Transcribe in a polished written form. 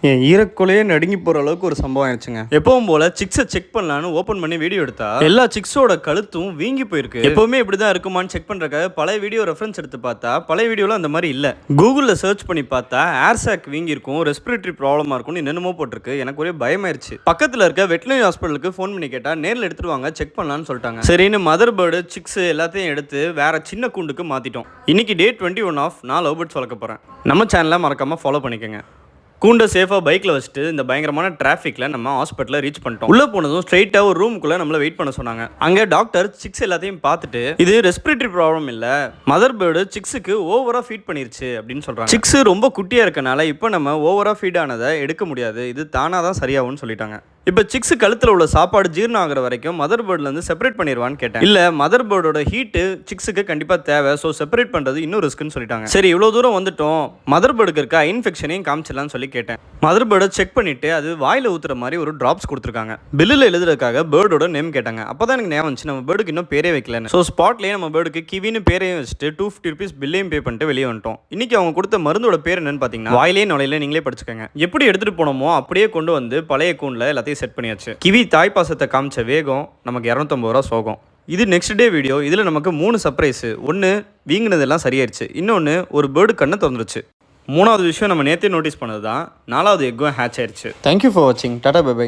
என் ஈரக்குலையே நடுங்கி போகிற அளவுக்கு ஒரு சம்பவம் ஆயிடுச்சுங்க. எப்பவும் போல சிக்ஸை செக் பண்ணலான்னு ஓப்பன் பண்ணி வீடியோ எடுத்தா எல்லா சிக்ஸோட கழுத்தும் வீங்கி போயிருக்கு. எப்பவுமே இப்படி தான் இருக்குமான்னு செக் பண்ணுறக்காக பழைய வீடியோ ரெஃபரன்ஸ் எடுத்து பார்த்தா பழைய வீடியோவில் அந்த மாதிரி இல்லை. கூகுளில் சர்ச் பண்ணி பார்த்தா ஏர் சாக் வீங்கி இருக்கும், ரெஸ்பிரேட்டரி ப்ராப்ளமாக இருக்கும்னு என்னென்னமோ போட்டிருக்கு. எனக்கு ஒரே பயமாயிருச்சு. பக்கத்தில் இருக்க வெட்டினரி ஹாஸ்பிட்டலுக்கு ஃபோன் பண்ணி கேட்டால் நேரில் எடுத்துட்டு வாங்க செக் பண்ணலான்னு சொல்லிட்டாங்க. சரின்னு மதர் பேர்டு சிக்ஸ் எல்லாத்தையும் எடுத்து வேற சின்ன கூண்டுக்கு மாற்றிட்டோம். இன்னைக்கு டே 21 ஆஃப் நான் லவ் பேர்ட்ஸ் வளர்க்க போகிறேன். நம்ம சேனலை மறக்காமல் ஃபாலோ பண்ணிக்கோங்க. கூண்டை சேஃபாக பைக்கில் வச்சுட்டு இந்த பயங்கரமான டிராஃபிக்கில் நம்ம ஹாஸ்பிட்டலில் ரீச் பண்ணிட்டோம். உள்ளே போனதும் ஸ்ட்ரெயிட்டாக ஒரு ரூமுக்குள்ளே நம்மளை வெயிட் பண்ண சொன்னாங்க. அங்கே டாக்டர் சிக்ஸ் எல்லாத்தையும் பார்த்துட்டு இது ரெஸ்பிரேட்டரி ப்ராப்ளம் இல்லை, மதர் பேர்டு சிக்ஸுக்கு ஓவராக ஃபீட் பண்ணிருச்சு அப்படின்னு சொல்கிறாங்க. சிக்ஸ் ரொம்ப குட்டியாக இருக்கனால இப்போ நம்ம ஓவராக ஃபீட் ஆனதை எடுக்க முடியாது, இது தானாக தான் சரியாகும்னு சொல்லிட்டாங்க. இப்போ சிக்ஸ் கழுத்தில் உள்ள சாப்பாடு ஜீரணம் ஆகிற வரைக்கும் மதர் பேர்ட்லேருந்து செப்பரேட் பண்ணிடுவான்னு கேட்டேன். இல்லை, மதர் பேர்டோட ஹீட்டு சிக்ஸுக்கு கண்டிப்பாக தேவை, ஸோ செப்பரேட் பண்ணுறது இன்னும் ரிஸ்க்குன்னு சொல்லிட்டாங்க. சரி, இவ்வளோ தூரம் வந்துட்டோம், மதர் பேர்டுக்கு இருக்க இன்ஃபெக்ஷனையும் காமிச்சிடலான்னு சொல்லி கேட்டேன். மதர் பேர்டை செக் பண்ணிட்டு அது வாயில் ஊற்றுற மாதிரி ஒரு ட்ராப்ஸ் கொடுத்துருக்காங்க. பில்லில் எழுதுறதுக்காக பேர்டோட நேம் கேட்டாங்க. அப்போ தான் எனக்கு ஞாபகம் வந்துச்சு, நம்ம பேர்டுக்கு இன்னும் பேரே வைக்கலன்னு. ஸோ ஸ்பாட்லேயே நம்ம பேர்டுக்கு கிவின்னு பேரையும் வச்சுட்டு 250 ருபீஸ் பில்லையும் பே பண்ணிட்டு வெளியே வந்துட்டோம். இன்னைக்கு அவங்க கொடுத்த மருந்தோட பேர் என்னன்னு பார்த்தீங்கன்னா வாயிலே நுழையில, நீங்களே படிச்சுக்கோங்க. எப்படி எடுத்துகிட்டு போனோமோ அப்படியே கொண்டு வந்து பழைய கூண்டில் எல்லாத்தையும் செட் பண்ணியாச்சு. கிவி தாய்ப்பாசத்தை காமிச்ச வேகம் நமக்கு 250 ரூபா சோகம். இது நெக்ஸ்ட் டே வீடியோ. இதில் நமக்கு 3 சர்ப்ரைஸு. ஒன்று வீங்கினதெல்லாம் சரியாயிருச்சு, இன்னொன்று ஒரு பேர்டு கண்ணை திறந்துருச்சு, 3வது விஷயம் நம்ம நேற்றே நோட்டீஸ் பண்ணது தான் 4வது எக்கும் ஹேட்ச் ஆயிடுச்சு. தேங்க்யூ ஃபார் வாட்சிங். டாடா பை பை.